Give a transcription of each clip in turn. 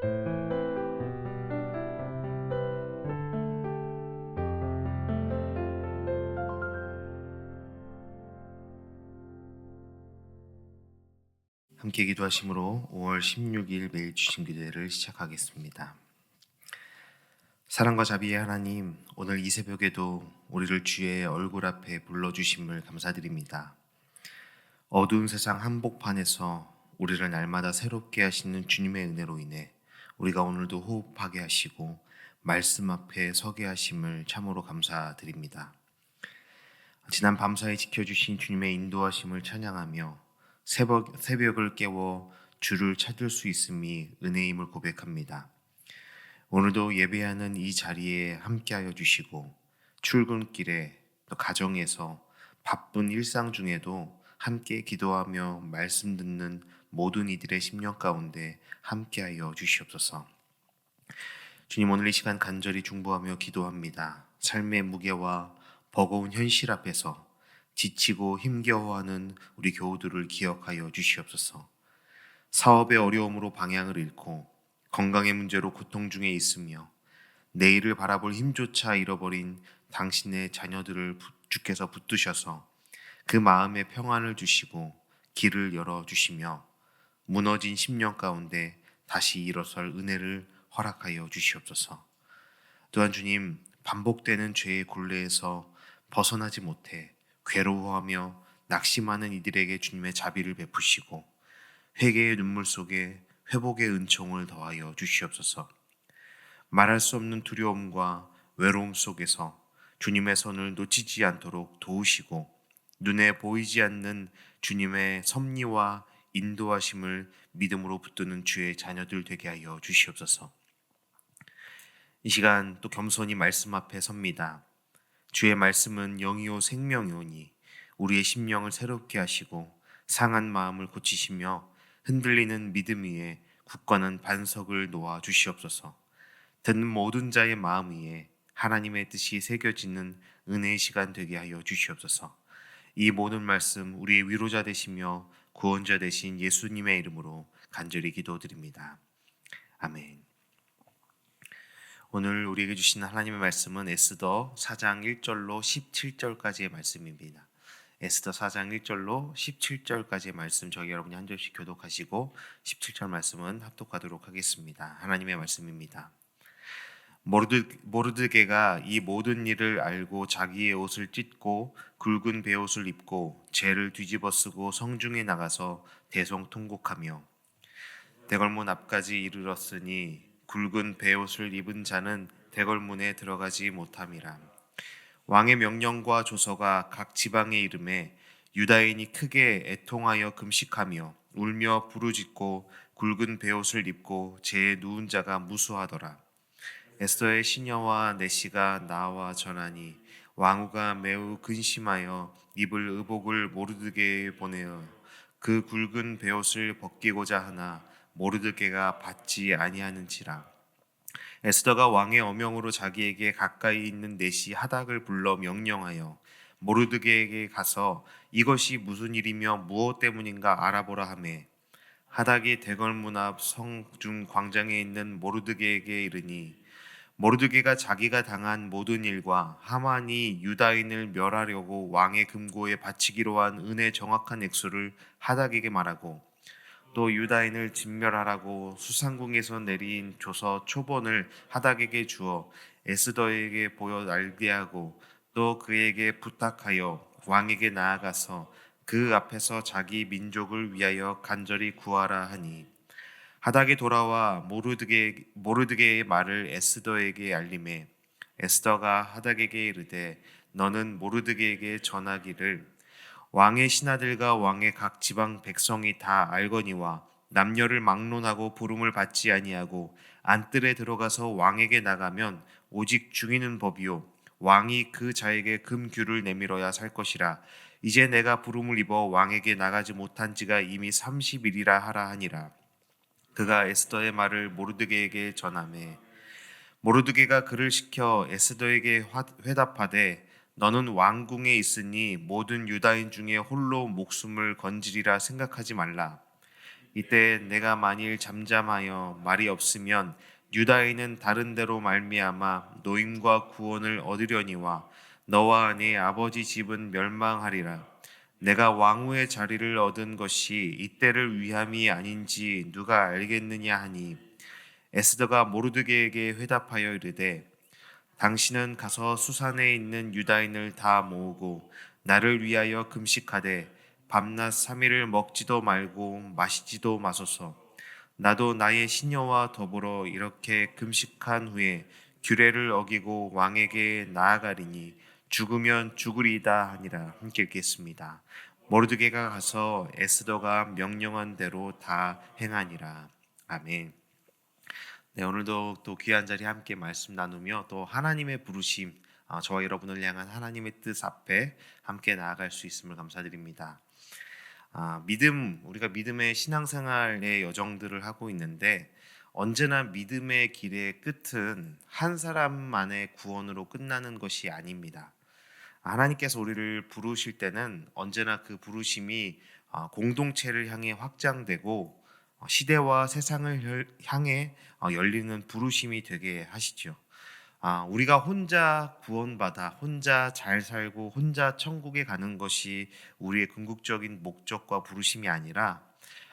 함께 기도하심으로 5월 16일 매일 주신 기도를 시작하겠습니다. 사랑과 자비의 하나님, 오늘 이 새벽에도 우리를 주의 얼굴 앞에 불러주심을 감사드립니다. 어두운 세상 한복판에서 우리를 날마다 새롭게 하시는 주님의 은혜로 인해 우리가 오늘도 호흡하게 하시고 말씀 앞에 서게 하심을 참으로 감사드립니다. 지난 밤사이 지켜주신 주님의 인도하심을 찬양하며 새벽을 깨워 주를 찾을 수 있음이 은혜임을 고백합니다. 오늘도 예배하는 이 자리에 함께하여 주시고 출근길에 또 가정에서 바쁜 일상 중에도 함께 기도하며 말씀 듣는 모든 이들의 심령 가운데 함께하여 주시옵소서. 주님, 오늘 이 시간 간절히 중보하며 기도합니다. 삶의 무게와 버거운 현실 앞에서 지치고 힘겨워하는 우리 교우들을 기억하여 주시옵소서. 사업의 어려움으로 방향을 잃고 건강의 문제로 고통 중에 있으며 내일을 바라볼 힘조차 잃어버린 당신의 자녀들을 주께서 붙드셔서 그 마음에 평안을 주시고 길을 열어주시며 무너진 심령 가운데 다시 일어설 은혜를 허락하여 주시옵소서. 또한 주님, 반복되는 죄의 굴레에서 벗어나지 못해 괴로워하며 낙심하는 이들에게 주님의 자비를 베푸시고 회개의 눈물 속에 회복의 은총을 더하여 주시옵소서. 말할 수 없는 두려움과 외로움 속에서 주님의 손을 놓치지 않도록 도우시고 눈에 보이지 않는 주님의 섭리와 인도하심을 믿음으로 붙드는 주의 자녀들 되게 하여 주시옵소서. 이 시간 또 겸손히 말씀 앞에 섭니다. 주의 말씀은 영이요 생명이오니 우리의 심령을 새롭게 하시고 상한 마음을 고치시며 흔들리는 믿음 위에 굳건한 반석을 놓아 주시옵소서. 듣는 모든 자의 마음 위에 하나님의 뜻이 새겨지는 은혜의 시간 되게 하여 주시옵소서. 이 모든 말씀 우리의 위로자 되시며 구원자 되신 예수님의 이름으로 간절히 기도드립니다. 아멘. 오늘 우리에게 주신 하나님의 말씀은 에스더 4장 1절로 17절까지의 말씀입니다. 에스더 4장 1절로 17절까지의 말씀 저희 여러분이 한 절씩 교독하시고 17절 말씀은 합독하도록 하겠습니다. 하나님의 말씀입니다. 모르드게가 이 모든 일을 알고 자기의 옷을 찢고 굵은 베옷을 입고 재를 뒤집어 쓰고 성중에 나가서 대성통곡하며 대궐문 앞까지 이르렀으니 굵은 베옷을 입은 자는 대궐문에 들어가지 못함이라. 왕의 명령과 조서가 각 지방에 이름에 유다인이 크게 애통하여 금식하며 울며 부르짖고 굵은 베옷을 입고 재에 누운 자가 무수하더라. 에스더의 시녀와 내시가 나와 전하니 왕후가 매우 근심하여 입을 의복을 모르드게에 보내어 그 굵은 베옷을 벗기고자 하나 모르드게가 받지 아니하는지라. 에스더가 왕의 어명으로 자기에게 가까이 있는 내시 하닥을 불러 명령하여 모르드게에게 가서 이것이 무슨 일이며 무엇 때문인가 알아보라 하매 하닥이 대궐문 앞 성중 광장에 있는 모르드게에게 이르니 모르드게가 자기가 당한 모든 일과 하만이 유다인을 멸하려고 왕의 금고에 바치기로 한 은의 정확한 액수를 하닥에게 말하고 또 유다인을 진멸하라고 수상궁에서 내린 조서 초본을 하닥에게 주어 에스더에게 보여 알게 하고 또 그에게 부탁하여 왕에게 나아가서 그 앞에서 자기 민족을 위하여 간절히 구하라 하니 하닥이 돌아와 모르드게의 말을 에스더에게 알림해 에스더가 하닥에게 이르되 너는 모르드게에게 전하기를 왕의 신하들과 왕의 각 지방 백성이 다 알거니와 남녀를 막론하고 부름을 받지 아니하고 안뜰에 들어가서 왕에게 나가면 오직 죽이는 법이요 왕이 그 자에게 금규를 내밀어야 살 것이라. 이제 내가 부름을 입어 왕에게 나가지 못한 지가 이미 30일이라 하라 하니라. 그가 에스더의 말을 모르드게에게 전하매 모르드게가 그를 시켜 에스더에게 회답하되 너는 왕궁에 있으니 모든 유다인 중에 홀로 목숨을 건지리라 생각하지 말라. 이때 내가 만일 잠잠하여 말이 없으면 유다인은 다른 데로 말미암아 노임과 구원을 얻으려니와 너와 네 아버지 집은 멸망하리라. 내가 왕후의 자리를 얻은 것이 이때를 위함이 아닌지 누가 알겠느냐 하니 에스더가 모르드게에게 회답하여 이르되 당신은 가서 수산에 있는 유다인을 다 모으고 나를 위하여 금식하되 밤낮 3일을 먹지도 말고 마시지도 마소서. 나도 나의 시녀와 더불어 이렇게 금식한 후에 규례를 어기고 왕에게 나아가리니 죽으면 죽으리이다 하니라. 함께 읽겠습니다. 모르드게가 가서 에스더가 명령한 대로 다 행하니라. 아멘. 네, 오늘도 또 귀한 자리 함께 말씀 나누며 또 하나님의 부르심, 저와 여러분을 향한 하나님의 뜻 앞에 함께 나아갈 수 있음을 감사드립니다. 우리가 믿음의 신앙생활의 여정들을 하고 있는데 언제나 믿음의 길의 끝은 한 사람만의 구원으로 끝나는 것이 아닙니다. 하나님께서 우리를 부르실 때는 언제나 그 부르심이 공동체를 향해 확장되고 시대와 세상을 향해 열리는 부르심이 되게 하시죠. 우리가 혼자 구원받아 혼자 잘 살고 혼자 천국에 가는 것이 우리의 궁극적인 목적과 부르심이 아니라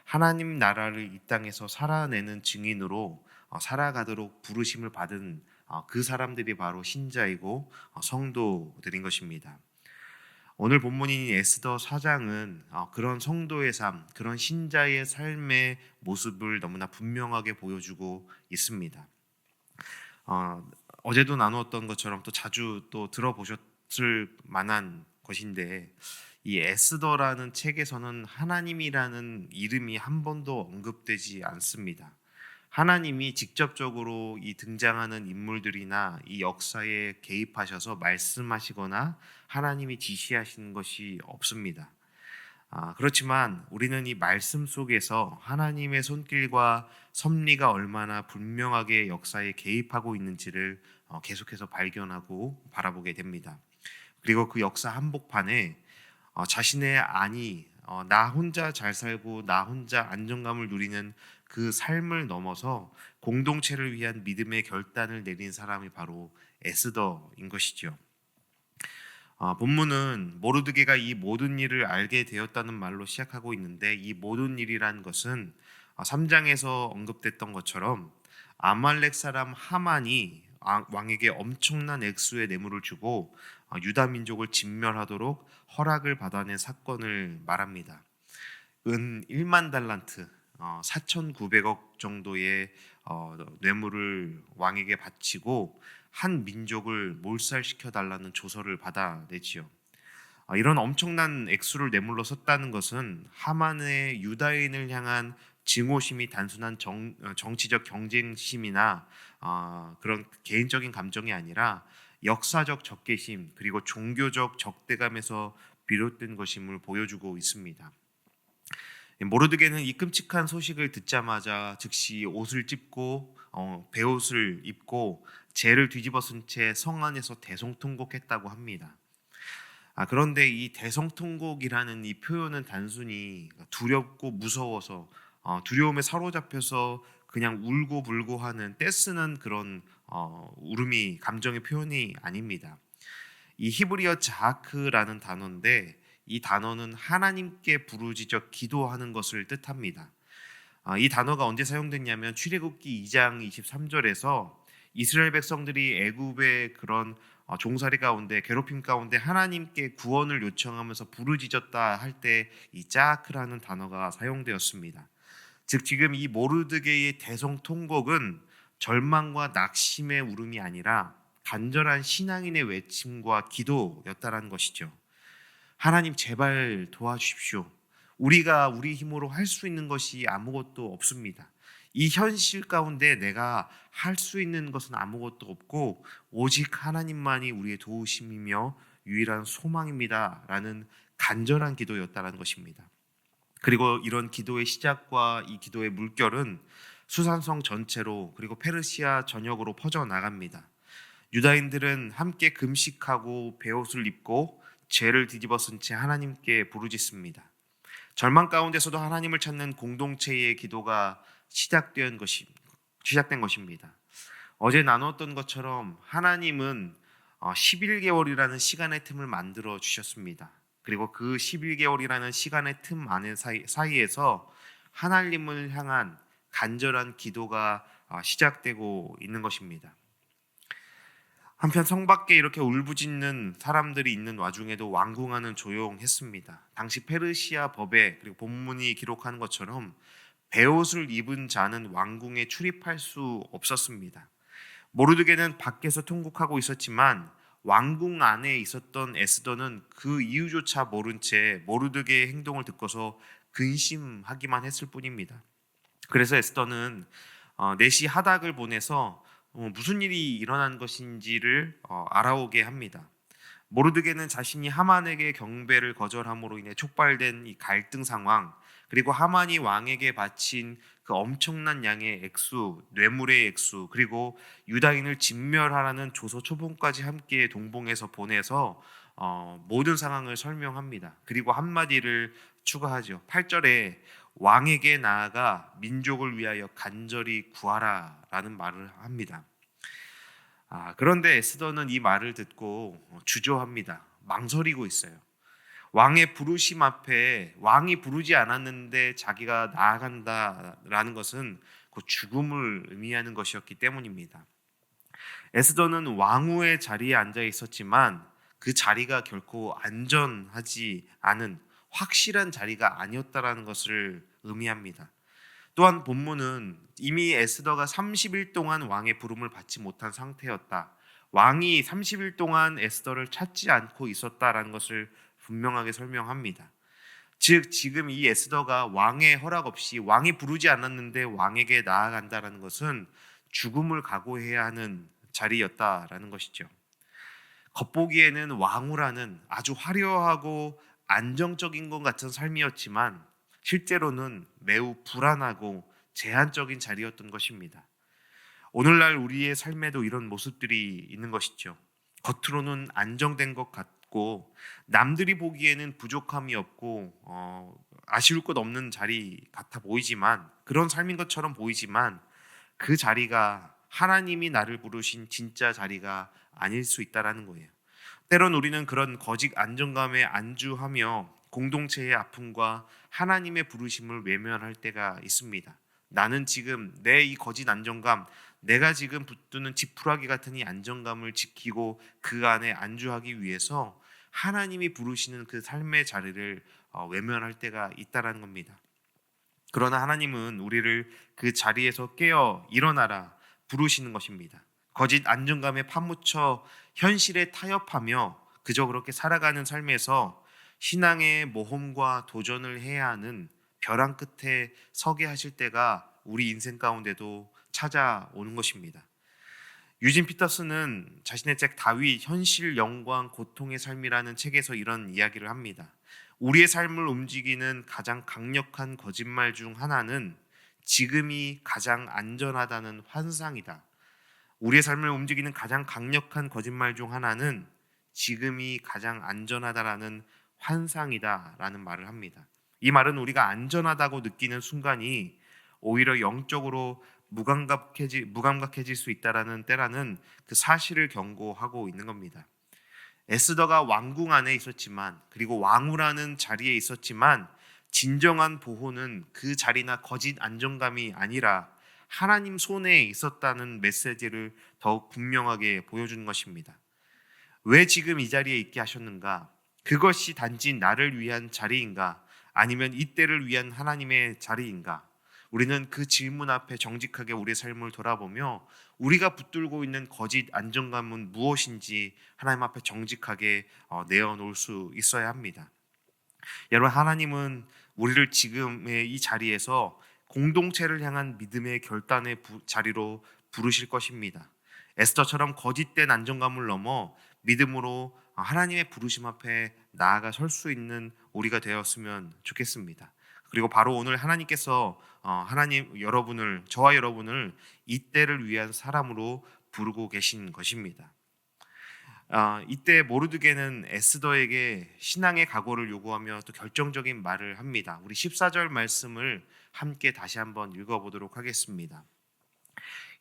하나님 나라를 이 땅에서 살아내는 증인으로 살아가도록 부르심을 받은 그 사람들이 바로 신자이고 성도들인 것입니다. 오늘 본문인 에스더 4장은 그런 성도의 삶, 그런 신자의 삶의 모습을 너무나 분명하게 보여주고 있습니다. 어제도 나누었던 것처럼 또 자주 또 들어보셨을 만한 것인데 이 에스더라는 책에서는 하나님이라는 이름이 한 번도 언급되지 않습니다. 하나님이 직접적으로 이 등장하는 인물들이나 이 역사에 개입하셔서 말씀하시거나 하나님이 지시하시는 것이 없습니다. 그렇지만 우리는 이 말씀 속에서 하나님의 손길과 섭리가 얼마나 분명하게 역사에 개입하고 있는지를 계속해서 발견하고 바라보게 됩니다. 그리고 그 역사 한복판에 자신의 나 혼자 잘 살고 나 혼자 안정감을 누리는 그 삶을 넘어서 공동체를 위한 믿음의 결단을 내린 사람이 바로 에스더인 것이죠. 본문은 모르드게가 이 모든 일을 알게 되었다는 말로 시작하고 있는데 이 모든 일이란 것은 3장에서 언급됐던 것처럼 아말렉 사람 하만이 왕에게 엄청난 액수의 뇌물을 주고 유다 민족을 진멸하도록 허락을 받아낸 사건을 말합니다. 은 1만 달란트 4,900억 정도의 뇌물을 왕에게 바치고 한 민족을 몰살시켜 달라는 조서를 받아내지요. 이런 엄청난 액수를 뇌물로 썼다는 것은 하만의 유다인을 향한 증오심이 단순한 정치적 경쟁심이나 그런 개인적인 감정이 아니라 역사적 적개심 그리고 종교적 적대감에서 비롯된 것임을 보여주고 있습니다. 모르드게는 이 끔찍한 소식을 듣자마자 즉시 옷을 찢고 베옷을 입고 재를 뒤집어 쓴 채 성 안에서 대성통곡했다고 합니다. 그런데 이 대성통곡이라는 이 표현은 단순히 두렵고 무서워서 두려움에 사로잡혀서 그냥 울고 불고 하는 떼쓰는 그런 울음이 감정의 표현이 아닙니다. 이 히브리어 자크라는 단어인데 이 단어는 하나님께 부르짖어 기도하는 것을 뜻합니다. 이 단어가 언제 사용됐냐면 출애굽기 2장 23절에서 이스라엘 백성들이 애굽의 그런 종살이 가운데 괴롭힘 가운데 하나님께 구원을 요청하면서 부르짖었다 할 때 이 자크라는 단어가 사용되었습니다. 즉 지금 이 모르드게의 대성통곡은 절망과 낙심의 울음이 아니라 간절한 신앙인의 외침과 기도였다라는 것이죠. 하나님 제발 도와주십시오. 우리가 우리 힘으로 할 수 있는 것이 아무것도 없습니다. 이 현실 가운데 내가 할 수 있는 것은 아무것도 없고 오직 하나님만이 우리의 도우심이며 유일한 소망입니다. 라는 간절한 기도였다는 것입니다. 그리고 이런 기도의 시작과 이 기도의 물결은 수산성 전체로 그리고 페르시아 전역으로 퍼져나갑니다. 유다인들은 함께 금식하고 베옷을 입고 죄를 뒤집어 쓴 채 하나님께 부르짖습니다. 절망 가운데서도 하나님을 찾는 공동체의 기도가 시작된 것입니다. 어제 나눴던 것처럼 하나님은 11개월이라는 시간의 틈을 만들어 주셨습니다. 그리고 그 11개월이라는 시간의 틈 안에 사이에서 하나님을 향한 간절한 기도가 시작되고 있는 것입니다. 한편 성 밖에 이렇게 울부짖는 사람들이 있는 와중에도 왕궁안은 조용했습니다. 당시 페르시아 법에 그리고 본문이 기록하는 것처럼 베옷을 입은 자는 왕궁에 출입할 수 없었습니다. 모르드게는 밖에서 통곡하고 있었지만 왕궁 안에 있었던 에스더는 그 이유조차 모른 채 모르드게의 행동을 듣고서 근심하기만 했을 뿐입니다. 그래서 에스더는 내시 하닥을 보내서 무슨 일이 일어난 것인지를 알아오게 합니다. 모르드게는 자신이 하만에게 경배를 거절함으로 인해 촉발된 이 갈등 상황, 그리고 하만이 왕에게 바친 그 엄청난 양의 액수, 뇌물의 액수, 그리고 유다인을 진멸하라는 조서 초본까지 함께 동봉해서 보내서 모든 상황을 설명합니다. 그리고 한마디를 추가하죠. 8절에 왕에게 나아가 민족을 위하여 간절히 구하라라는 말을 합니다. 그런데 에스더는 이 말을 듣고 주저합니다. 망설이고 있어요. 왕의 부르심 앞에 왕이 부르지 않았는데 자기가 나아간다라는 것은 그 죽음을 의미하는 것이었기 때문입니다. 에스더는 왕후의 자리에 앉아 있었지만 그 자리가 결코 안전하지 않은 확실한 자리가 아니었다라는 것을 의미합니다. 또한 본문은 이미 에스더가 30일 동안 왕의 부름을 받지 못한 상태였다. 왕이 30일 동안 에스더를 찾지 않고 있었다라는 것을 분명하게 설명합니다. 즉 지금 이 에스더가 왕의 허락 없이 왕이 부르지 않았는데 왕에게 나아간다라는 것은 죽음을 각오해야 하는 자리였다라는 것이죠. 겉보기에는 왕후라는 아주 화려하고 안정적인 것 같은 삶이었지만 실제로는 매우 불안하고 제한적인 자리였던 것입니다. 오늘날 우리의 삶에도 이런 모습들이 있는 것이죠. 겉으로는 안정된 것 같고 남들이 보기에는 부족함이 없고 아쉬울 것 없는 자리 같아 보이지만, 그런 삶인 것처럼 보이지만 그 자리가 하나님이 나를 부르신 진짜 자리가 아닐 수 있다라는 거예요. 때론 우리는 그런 거짓 안정감에 안주하며 공동체의 아픔과 하나님의 부르심을 외면할 때가 있습니다. 나는 지금 내 이 거짓 안정감, 내가 지금 붙드는 지푸라기 같은 이 안정감을 지키고 그 안에 안주하기 위해서 하나님이 부르시는 그 삶의 자리를 외면할 때가 있다라는 겁니다. 그러나 하나님은 우리를 그 자리에서 깨어 일어나라 부르시는 것입니다. 거짓 안정감에 파묻혀 현실에 타협하며 그저 그렇게 살아가는 삶에서 신앙의 모험과 도전을 해야 하는 벼랑 끝에 서게 하실 때가 우리 인생 가운데도 찾아오는 것입니다. 유진 피터스는 자신의 책 다윗 현실 영광 고통의 삶이라는 책에서 이런 이야기를 합니다. 우리의 삶을 움직이는 가장 강력한 거짓말 중 하나는 지금이 가장 안전하다는 환상이다. 우리의 삶을 움직이는 가장 강력한 거짓말 중 하나는 지금이 가장 안전하다라는 환상이다라는 말을 합니다. 이 말은 우리가 안전하다고 느끼는 순간이 오히려 영적으로 무감각해질 수 있다라는 때라는 그 사실을 경고하고 있는 겁니다. 에스더가 왕궁 안에 있었지만, 그리고 왕후라는 자리에 있었지만 진정한 보호는 그 자리나 거짓 안정감이 아니라 하나님 손에 있었다는 메시지를 더욱 분명하게 보여주는 것입니다. 왜 지금 이 자리에 있게 하셨는가? 그것이 단지 나를 위한 자리인가? 아니면 이때를 위한 하나님의 자리인가? 우리는 그 질문 앞에 정직하게 우리의 삶을 돌아보며 우리가 붙들고 있는 거짓 안정감은 무엇인지 하나님 앞에 정직하게 내어놓을 수 있어야 합니다. 여러분, 하나님은 우리를 지금의 이 자리에서 공동체를 향한 믿음의 결단의 자리로 부르실 것입니다. 에스더처럼 거짓된 안정감을 넘어 믿음으로 하나님의 부르심 앞에 나아가 설 수 있는 우리가 되었으면 좋겠습니다. 그리고 바로 오늘 하나님께서 저와 여러분을 이때를 위한 사람으로 부르고 계신 것입니다. 이때 모르드게는 에스더에게 신앙의 각오를 요구하며 또 결정적인 말을 합니다. 우리 14절 말씀을 함께 다시 한번 읽어보도록 하겠습니다.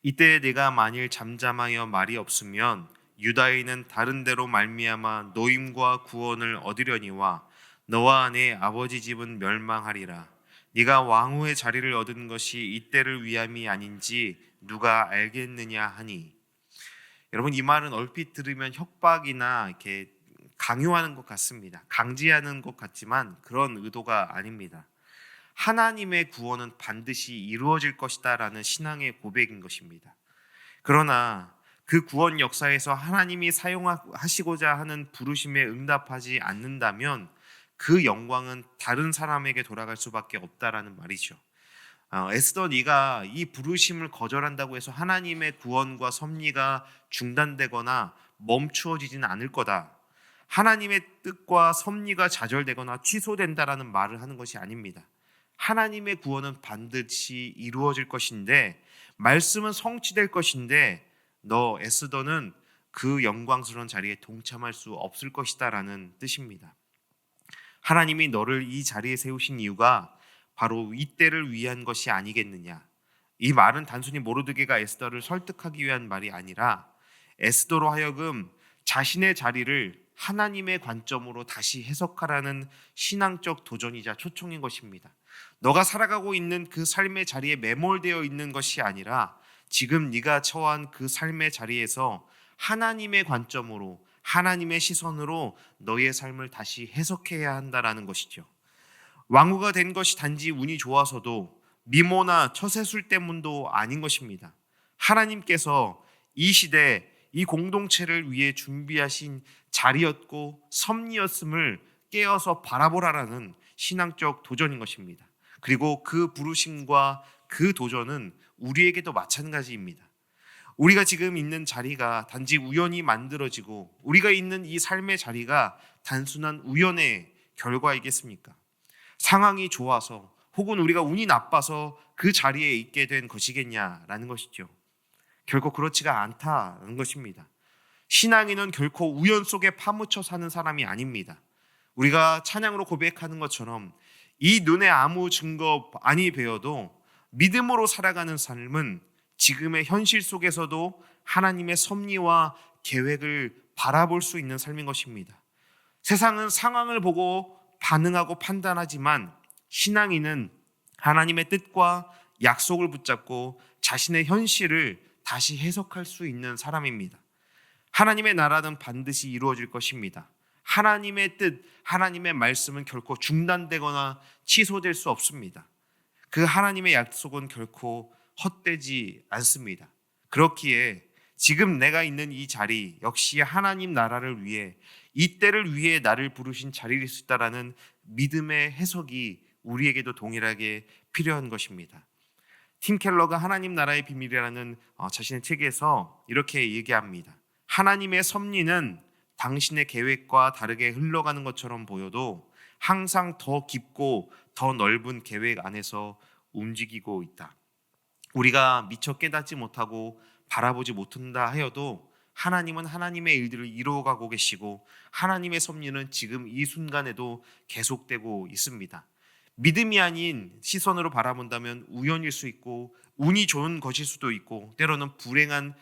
이때 내가 만일 잠잠하여 말이 없으면 유다인은 다른 데로 말미암아 노임과 구원을 얻으려니와 너와 내 아버지 집은 멸망하리라. 네가 왕후의 자리를 얻은 것이 이때를 위함이 아닌지 누가 알겠느냐 하니. 여러분, 이 말은 얼핏 들으면 협박이나 이렇게 강요하는 것 같습니다. 강제하는 것 같지만 그런 의도가 아닙니다. 하나님의 구원은 반드시 이루어질 것이다라는 신앙의 고백인 것입니다. 그러나 그 구원 역사에서 하나님이 사용하시고자 하는 부르심에 응답하지 않는다면 그 영광은 다른 사람에게 돌아갈 수밖에 없다라는 말이죠. 에스더, 네가 이 부르심을 거절한다고 해서 하나님의 구원과 섭리가 중단되거나 멈추어지지는 않을 거다. 하나님의 뜻과 섭리가 좌절되거나 취소된다라는 말을 하는 것이 아닙니다. 하나님의 구원은 반드시 이루어질 것인데, 말씀은 성취될 것인데, 너 에스더는 그 영광스러운 자리에 동참할 수 없을 것이다라는 뜻입니다. 하나님이 너를 이 자리에 세우신 이유가 바로 이때를 위한 것이 아니겠느냐. 이 말은 단순히 모르드게가 에스더를 설득하기 위한 말이 아니라 에스더로 하여금 자신의 자리를 하나님의 관점으로 다시 해석하라는 신앙적 도전이자 초청인 것입니다. 너가 살아가고 있는 그 삶의 자리에 매몰되어 있는 것이 아니라 지금 네가 처한 그 삶의 자리에서 하나님의 관점으로, 하나님의 시선으로 너의 삶을 다시 해석해야 한다라는 것이죠. 왕후가 된 것이 단지 운이 좋아서도 미모나 처세술 때문도 아닌 것입니다. 하나님께서 이 시대, 이 공동체를 위해 준비하신 자리였고 섭리였음을 깨어서 바라보라라는 신앙적 도전인 것입니다. 그리고 그 부르심과 그 도전은 우리에게도 마찬가지입니다. 우리가 지금 있는 자리가 단지 우연히 만들어지고 우리가 있는 이 삶의 자리가 단순한 우연의 결과이겠습니까? 상황이 좋아서 혹은 우리가 운이 나빠서 그 자리에 있게 된 것이겠냐라는 것이죠. 결코 그렇지가 않다는 것입니다. 신앙인은 결코 우연 속에 파묻혀 사는 사람이 아닙니다. 우리가 찬양으로 고백하는 것처럼 이 눈에 아무 증거 아니 배어도 믿음으로 살아가는 삶은 지금의 현실 속에서도 하나님의 섭리와 계획을 바라볼 수 있는 삶인 것입니다. 세상은 상황을 보고 반응하고 판단하지만 신앙인은 하나님의 뜻과 약속을 붙잡고 자신의 현실을 다시 해석할 수 있는 사람입니다. 하나님의 나라는 반드시 이루어질 것입니다. 하나님의 뜻, 하나님의 말씀은 결코 중단되거나 취소될 수 없습니다. 그 하나님의 약속은 결코 헛되지 않습니다. 그렇기에 지금 내가 있는 이 자리 역시 하나님 나라를 위해, 이 때를 위해 나를 부르신 자리일 수 있다라는 믿음의 해석이 우리에게도 동일하게 필요한 것입니다. 팀 켈러가 하나님 나라의 비밀이라는 자신의 책에서 이렇게 얘기합니다. 하나님의 섭리는 당신의 계획과 다르게 흘러가는 것처럼 보여도 항상 더 깊고 더 넓은 계획 안에서 움직이고 있다. 우리가 미처 깨닫지 못하고 바라보지 못한다 하여도 하나님은 하나님의 일들을 이루어가고 계시고 하나님의 섭리는 지금 이 순간에도 계속되고 있습니다. 믿음이 아닌 시선으로 바라본다면 우연일 수 있고 운이 좋은 것일 수도 있고 때로는 불행한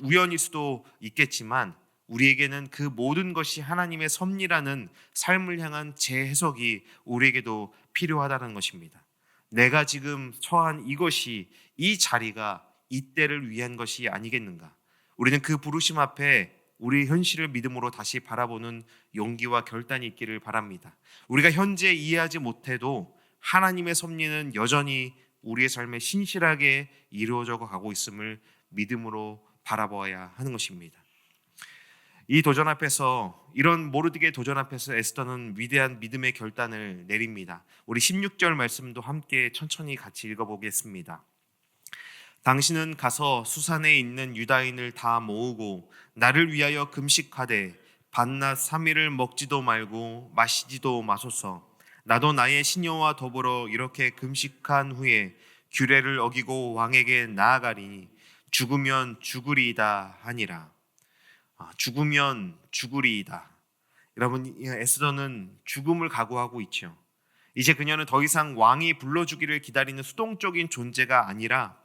우연일 수도 있겠지만 우리에게는 그 모든 것이 하나님의 섭리라는 삶을 향한 재해석이 우리에게도 필요하다는 것입니다. 내가 지금 처한 이것이, 이 자리가 이때를 위한 것이 아니겠는가? 우리는 그 부르심 앞에 우리 현실을 믿음으로 다시 바라보는 용기와 결단이 있기를 바랍니다. 우리가 현재 이해하지 못해도 하나님의 섭리는 여전히 우리의 삶에 신실하게 이루어져 가고 있음을 믿음으로 바라봐야 하는 것입니다. 이 도전 앞에서, 이런 모르드게의 도전 앞에서 에스더는 위대한 믿음의 결단을 내립니다. 우리 16절 말씀도 함께 천천히 같이 읽어보겠습니다. 당신은 가서 수산에 있는 유다인을 다 모으고 나를 위하여 금식하되 밤낮 3일을 먹지도 말고 마시지도 마소서. 나도 나의 시녀와 더불어 이렇게 금식한 후에 규례를 어기고 왕에게 나아가리니 죽으면 죽으리이다 하니라. 죽으면 죽으리이다. 여러분, 에스더는 죽음을 각오하고 있죠. 이제 그녀는 더 이상 왕이 불러주기를 기다리는 수동적인 존재가 아니라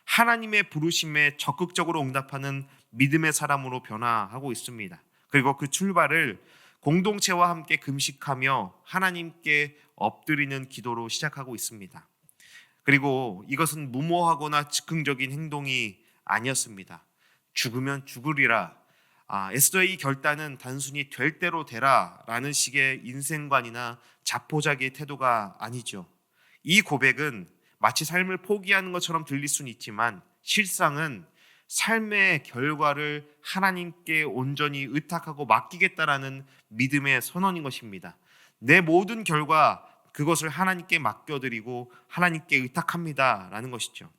하나님의 부르심에 적극적으로 응답하는 믿음의 사람으로 변화하고 있습니다. 그리고 그 출발을 공동체와 함께 금식하며 하나님께 엎드리는 기도로 시작하고 있습니다. 그리고 이것은 무모하거나 즉흥적인 행동이 아니었습니다. 죽으면 죽으리라. 에스더의 이 결단은 단순히 될 대로 되라라는 식의 인생관이나 자포자기의 태도가 아니죠. 이 고백은 마치 삶을 포기하는 것처럼 들릴 수는 있지만 실상은 삶의 결과를 하나님께 온전히 의탁하고 맡기겠다라는 믿음의 선언인 것입니다. 내 모든 결과 그것을 하나님께 맡겨드리고 하나님께 의탁합니다라는 것이죠.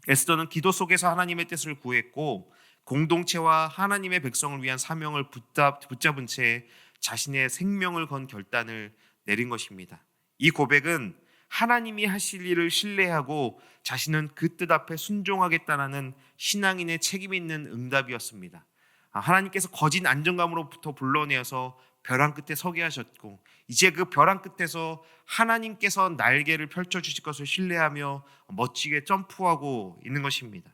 에스더는 기도 속에서 하나님의 뜻을 구했고 공동체와 하나님의 백성을 위한 사명을 붙잡은 채 자신의 생명을 건 결단을 내린 것입니다. 이 고백은 하나님이 하실 일을 신뢰하고 자신은 그 뜻 앞에 순종하겠다라는 신앙인의 책임 있는 응답이었습니다. 하나님께서 거진 안정감으로부터 불러내어서 벼랑 끝에 서게 하셨고 이제 그 벼랑 끝에서 하나님께서 날개를 펼쳐주실 것을 신뢰하며 멋지게 점프하고 있는 것입니다.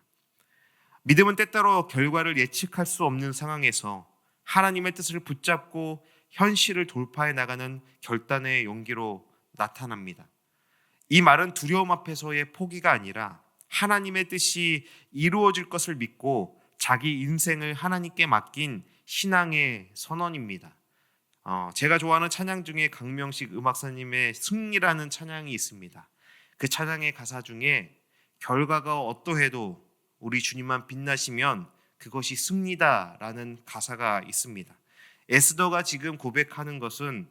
믿음은 때때로 결과를 예측할 수 없는 상황에서 하나님의 뜻을 붙잡고 현실을 돌파해 나가는 결단의 용기로 나타납니다. 이 말은 두려움 앞에서의 포기가 아니라 하나님의 뜻이 이루어질 것을 믿고 자기 인생을 하나님께 맡긴 신앙의 선언입니다. 제가 좋아하는 찬양 중에 강명식 음악사님의 승리라는 찬양이 있습니다. 그 찬양의 가사 중에 결과가 어떠해도 우리 주님만 빛나시면 그것이 승리다라는 가사가 있습니다. 에스더가 지금 고백하는 것은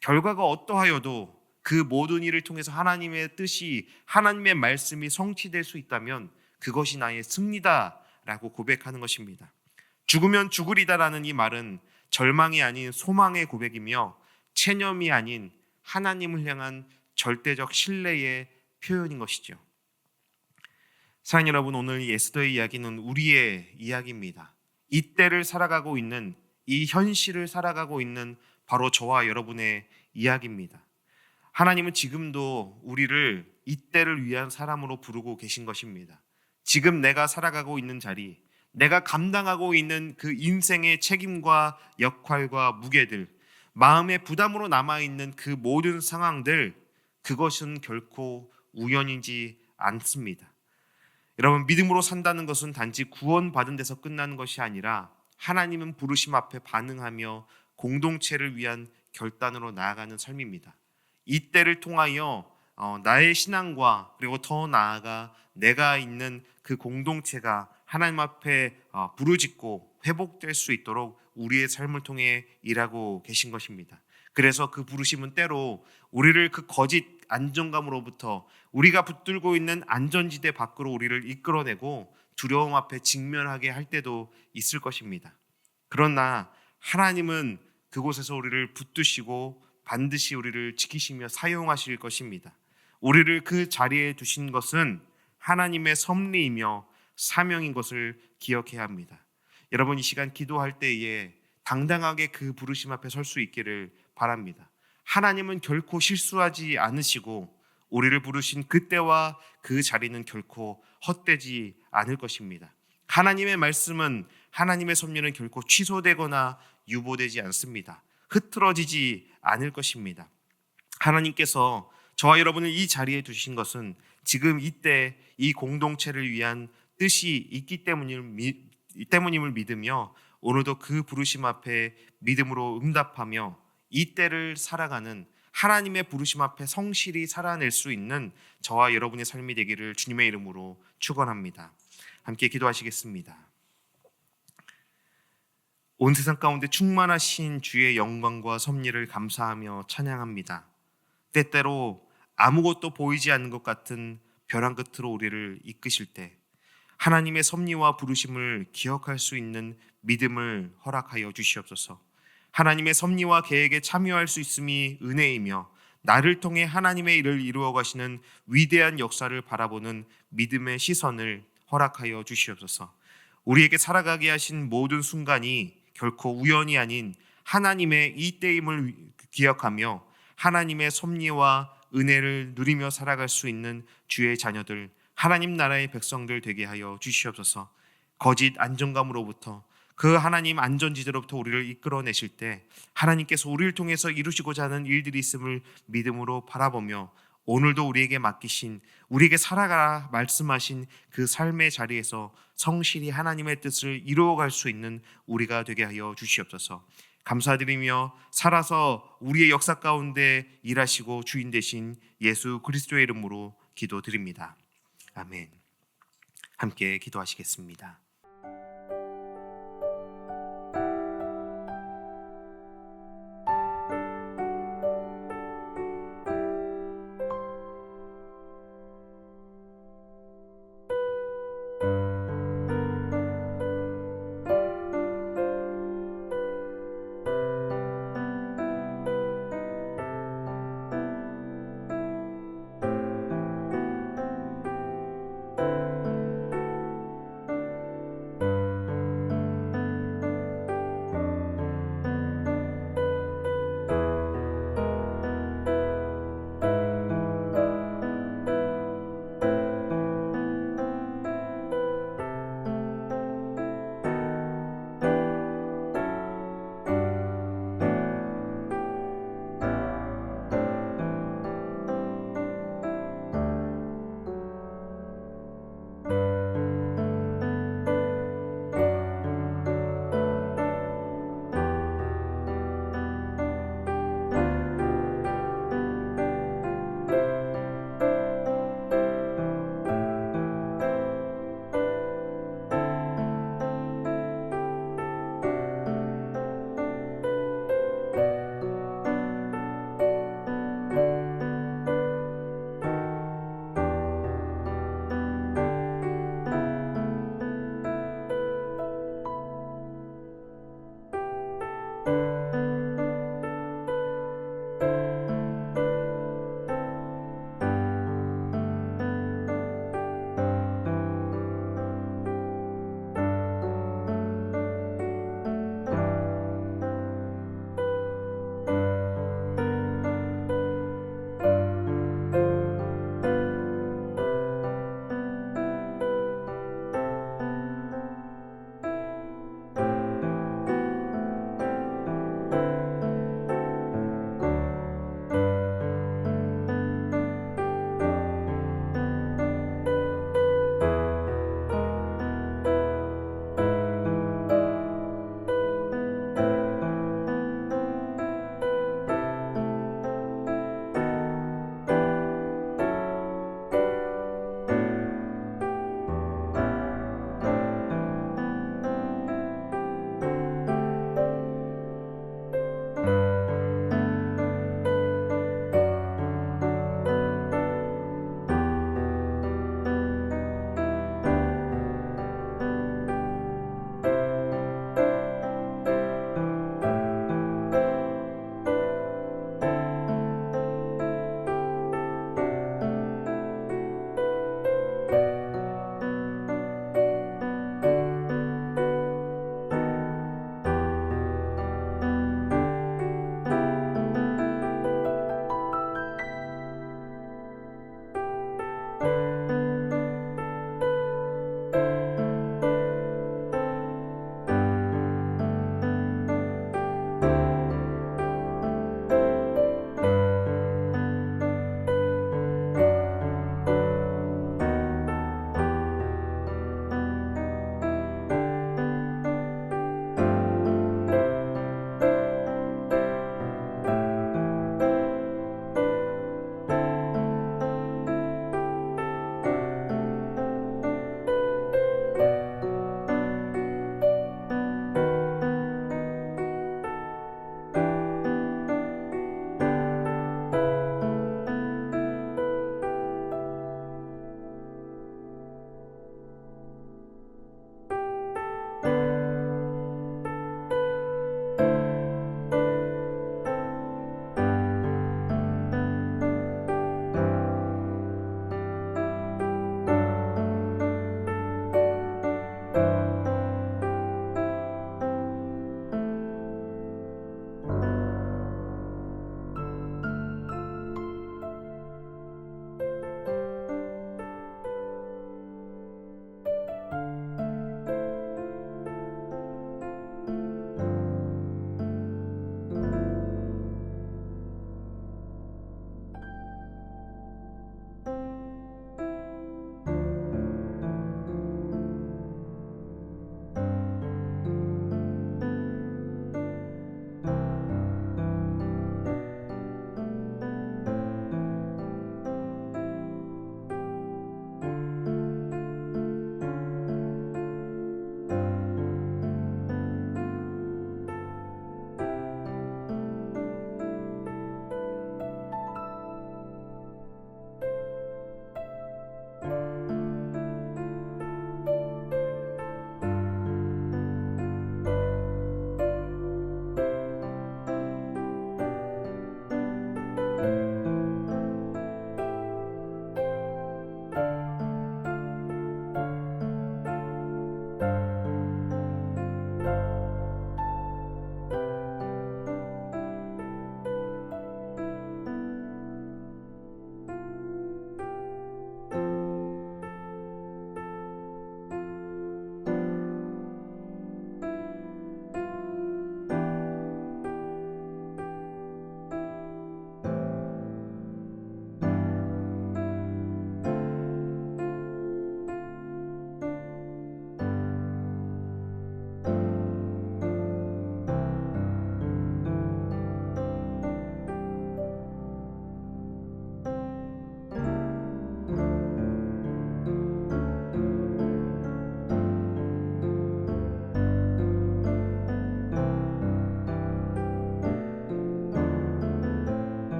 결과가 어떠하여도 그 모든 일을 통해서 하나님의 뜻이 하나님의 말씀이 성취될 수 있다면 그것이 나의 승리다라고 고백하는 것입니다. 죽으면 죽으리다라는 이 말은 절망이 아닌 소망의 고백이며 체념이 아닌 하나님을 향한 절대적 신뢰의 표현인 것이죠. 사랑하는 여러분, 오늘 이 에스더의 이야기는 우리의 이야기입니다. 이 때를 살아가고 있는, 이 현실을 살아가고 있는 바로 저와 여러분의 이야기입니다. 하나님은 지금도 우리를 이 때를 위한 사람으로 부르고 계신 것입니다. 지금 내가 살아가고 있는 자리, 내가 감당하고 있는 그 인생의 책임과 역할과 무게들, 마음의 부담으로 남아있는 그 모든 상황들, 그것은 결코 우연이지 않습니다. 여러분, 믿음으로 산다는 것은 단지 구원받은 데서 끝나는 것이 아니라 하나님은 부르심 앞에 반응하며 공동체를 위한 결단으로 나아가는 삶입니다. 이 때를 통하여 나의 신앙과 그리고 더 나아가 내가 있는 그 공동체가 하나님 앞에 부르짖고 회복될 수 있도록 우리의 삶을 통해 일하고 계신 것입니다. 그래서 그 부르심은 때로 우리를 그 거짓 안정감으로부터 우리가 붙들고 있는 안전지대 밖으로 우리를 이끌어내고 두려움 앞에 직면하게 할 때도 있을 것입니다. 그러나 하나님은 그곳에서 우리를 붙드시고 반드시 우리를 지키시며 사용하실 것입니다. 우리를 그 자리에 두신 것은 하나님의 섭리이며 사명인 것을 기억해야 합니다. 여러분, 이 시간 기도할 때에 당당하게 그 부르심 앞에 설 수 있기를 바랍니다. 하나님은 결코 실수하지 않으시고 우리를 부르신 그때와 그 자리는 결코 헛되지 않을 것입니다. 하나님의 말씀은, 하나님의 섭리는 결코 취소되거나 유보되지 않습니다. 흐트러지지 않을 것입니다. 하나님께서 저와 여러분을 이 자리에 두신 것은 지금 이때 이 공동체를 위한 뜻이 있기 때문임을 믿으며 오늘도 그 부르심 앞에 믿음으로 응답하며 이 때를 살아가는 하나님의 부르심 앞에 성실히 살아낼 수 있는 저와 여러분의 삶이 되기를 주님의 이름으로 축원합니다. 함께 기도하시겠습니다. 온 세상 가운데 충만하신 주의 영광과 섭리를 감사하며 찬양합니다. 때때로 아무것도 보이지 않는 것 같은 벼랑 끝으로 우리를 이끄실 때 하나님의 섭리와 부르심을 기억할 수 있는 믿음을 허락하여 주시옵소서. 하나님의 섭리와 계획에 참여할 수 있음이 은혜이며 나를 통해 하나님의 일을 이루어 가시는 위대한 역사를 바라보는 믿음의 시선을 허락하여 주시옵소서. 우리에게 살아가게 하신 모든 순간이 결코 우연이 아닌 하나님의 이때임을 기억하며 하나님의 섭리와 은혜를 누리며 살아갈 수 있는 주의 자녀들, 하나님 나라의 백성들 되게 하여 주시옵소서. 거짓 안정감으로부터, 그 하나님 안전지대로부터 우리를 이끌어내실 때 하나님께서 우리를 통해서 이루시고자 하는 일들이 있음을 믿음으로 바라보며 오늘도 우리에게 맡기신, 우리에게 살아가라 말씀하신 그 삶의 자리에서 성실히 하나님의 뜻을 이루어갈 수 있는 우리가 되게 하여 주시옵소서. 감사드리며 살아서 우리의 역사 가운데 일하시고 주인 되신 예수 그리스도의 이름으로 기도드립니다. 아멘. 함께 기도하시겠습니다.